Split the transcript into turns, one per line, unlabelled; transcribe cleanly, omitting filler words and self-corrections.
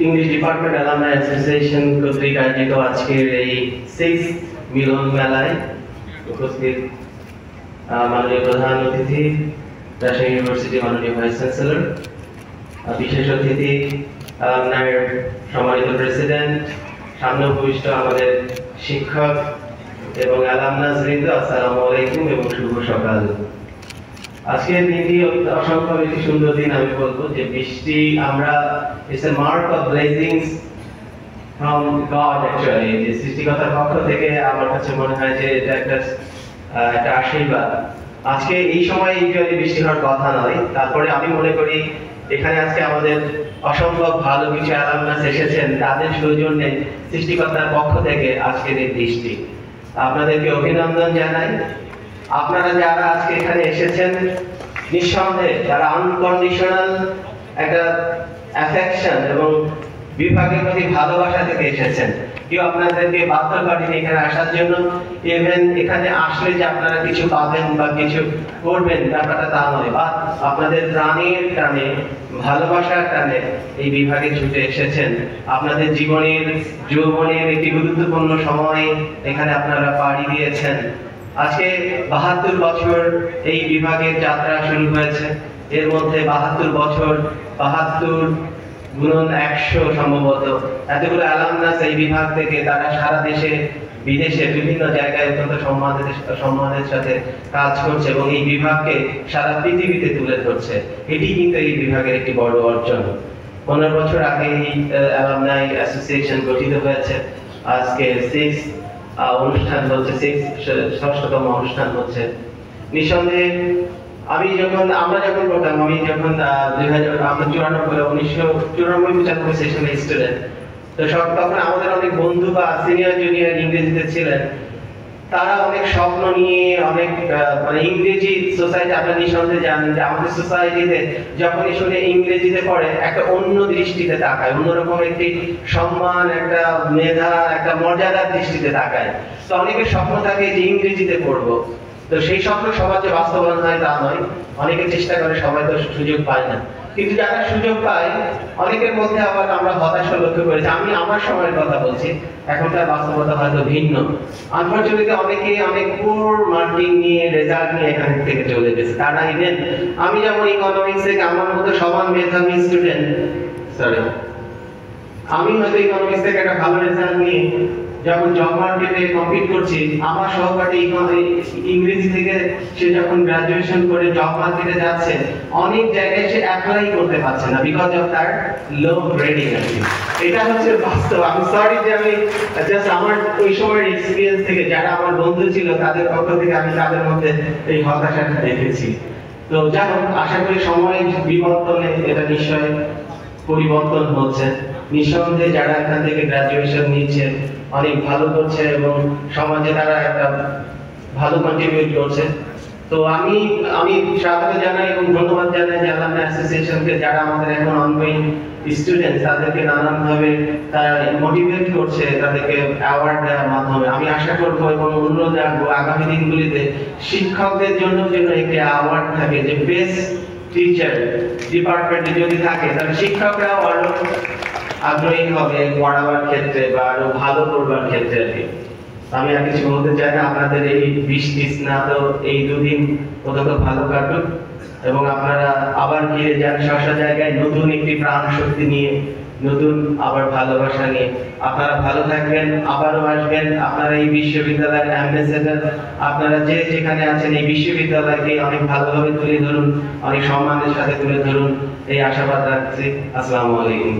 English department alumni association কর্তৃক আয়োজিত আজকের এই 6th মিলন মেলায় উপস্থিত মাননীয় প্রধান অতিথি, রাজশাহী ইউনিভার্সিটি মাননীয় ভাইস চ্যান্সেলর, বিশেষ অতিথি অ্যালামনাইয়ের সম্মানিত প্রেসিডেন্ট, সামনে উপবিষ্ট আমাদের শিক্ষক এবং অ্যালামনাস বৃন্দ, আসসালামু আলাইকুম এবং শুভ সকাল। আজকের দিনটি অসংখ্য একটি সুন্দর দিন। আমি বলবো যে বৃষ্টি আমরা it's a mark of blessings from god actually, যে সৃষ্টিকর্তার পক্ষ থেকে আমার কাছে মনে হয় যে এটা একটা আশীর্বাদ। আজকে এই সময় ইউজুয়ালি বৃষ্টি হওয়ার কথা নয়, তারপরে আমি মনে করি এখানে আজকে আমাদের অসম্ভব ভালো কিছু অ্যালামনাস এসেছেন, তাদের সৌজন্যে সৃষ্টিকর্তার পক্ষ থেকে আজকের এই বৃষ্টি। আপনাদেরকে অভিনন্দন জানাই। আপনারা যারা আজকে এখানে এসেছেন, নিঃসন্দেহে যারা আনকন্ডিশনাল একটা অ্যাফেকশন এবং বিভাগের প্রতি ভালোবাসা থেকে এসেছেন, কেউ আপনাদেরকে বাধ্য করেনি এখানে আসার জন্য। ইভেন এখানে আসলে যে আপনারা কিছু পাবেন বা কিছু করবেন ব্যাপারটা তা নয়, বা আপনাদের প্রাণের টানে, ভালোবাসার টানে এই বিভাগে ছুটে এসেছেন। আপনাদের জীবনের যৌবনের একটি গুরুত্বপূর্ণ সময় এখানে আপনারা পাড়ি দিয়েছেন। আজকে 72 বছর এই বিভাগের যাত্রা শুরু হয়েছে। এর মধ্যে 72 বছর, 72 গুণন 100 সম্ভবত এতগুলো অ্যালামনাস এই বিভাগ থেকে তারা সারা দেশে বিদেশে বিভিন্ন জায়গায় অত্যন্ত সম্মানের সাথে কাজ করছে এবং এই বিভাগকে সারা পৃথিবীতে তুলে ধরছে। এটি কিন্তু এই বিভাগের একটি বড় অর্জন। 15 বছর আগে এই অ্যালামনাই অ্যাসোসিয়েশন গঠিত হয়েছে। আজকে 6th অনুষ্ঠান হচ্ছে, 6ষ্ঠতম অনুষ্ঠান হচ্ছে। নিঃসন্দেহে আমরা যখন পড়তাম, আমি যখন 1994 সেশনের স্টুডেন্ট, তো তখন আমাদের অনেক বন্ধু বা সিনিয়র জুনিয়র ইংরেজিতে ছিলেন। তারা অনেক স্বপ্ন নিয়ে অনেক মানে ইংরেজি সোসাইটি, আপনারা নিঃসন্দেহে জানেন যে আমাদের সোসাইটিতে যখনই শুনে ইংরেজিতে পড়ে একটা অন্য দৃষ্টিতে তাকায়, অন্যরকম একটি সম্মান, একটা মেধা, একটা মর্যাদার দৃষ্টিতে তাকায়। তো অনেকের স্বপ্ন থাকে যে ইংরেজিতে পড়বো, তো সেই স্বপ্ন সবার যে বাস্তবায়ন হয় তা নয়। অনেকে চেষ্টা করে, সবাই তো সুযোগ পায় না। কিন্তু যারা সুযোগ পায়, অনেকের মধ্যে আবার আমরা হতাশা লক্ষ্য করেছি। আমি আমার সময়ের কথা বলছি, এখনকার বাস্তবতা হয়তো ভিন্ন। আনফরচুনেটলি অনেকে অনেক পুর মার্কিং নিয়ে, রেজাল্ট নিয়ে এখান থেকে চলে গেছে। তারা ইভেন আমি যেমন ইকোনমিক্স থেকে আমার মতো সমান মেধাবী স্টুডেন্ট, আমি হয়তো ইকোনমিক্স থেকে একটা ভালো রেজাল্ট নিয়ে যখন জব মার্কেটে কম্পিট করছি, আমার সহপাঠী ইংরেজি থেকে সে যখন গ্রাজুয়েশন করে জব মার্কেটে যাচ্ছে, অনেক জায়গায় সে অ্যাপ্লাই করতে পারছে না বিকজ অফ তার লো গ্রেডিং। এটা হচ্ছে বাস্তব। আমি সরি যে আমি জাস্ট আমার ওই সময়ের এক্সপেরিয়েন্স থেকে, যারা আমার বন্ধু ছিল তাদের পক্ষ থেকে আমি তাদের মধ্যে এই হতাশাটা দেখেছি। তো যাই হোক, আশা করি সময় বিবর্তনে এটা নিশ্চয় পরিবর্তন হচ্ছে। নিঃসন্দেহে যারা এখান থেকে গ্রাজুয়েশন নিচ্ছে অনেক ভালো করছে এবং সমাজে তারা একটা ভালো কন্ট্রিবিউট করছে। তো আমি স্বাগত জানাই এবং ধন্যবাদ জানাই যে অ্যালামনাই অ্যাসোসিয়েশনকে, যারা আমাদের এখন অনগোয়িং স্টুডেন্টস, তাদেরকে নানানভাবে তারা মোটিভেট করছে, তাদেরকে অ্যাওয়ার্ড দেওয়ার মাধ্যমে। আমি আশা করবো এবং অনুরোধ রাখবো আগামী দিনগুলিতে শিক্ষকদের জন্য যেন একটি অ্যাওয়ার্ড থাকে, যে বেস্ট টিচার ডিপার্টমেন্টে যদি থাকে, তাহলে শিক্ষকরাও আরো আগ্রহী হবে পড়াবার ক্ষেত্রে বা আরো ভালো করবার ক্ষেত্রে। আমি আর কিছু বলতে চাই না। আপনাদের এই বৃষ্টি স্নাত এই দুদিন অত্যন্ত ভালো কাটুক এবং আপনারা আবার ফিরে যান স্ব জায়গায় নতুন একটি প্রাণ শক্তি নিয়ে, নতুন আবার ভালোবাসা নিয়ে। আপনারা ভালো থাকবেন, আবারও আসবেন। আপনারা এই বিশ্ববিদ্যালয়ের অ্যাম্বাসেডর, আপনারা যে যেখানে আছেন এই বিশ্ববিদ্যালয়কে অনেক ভালোভাবে তুলে ধরুন, অনেক সম্মানের সাথে তুলে ধরুন, এই আশাবাদ রাখছি। আসসালামু আলাইকুম।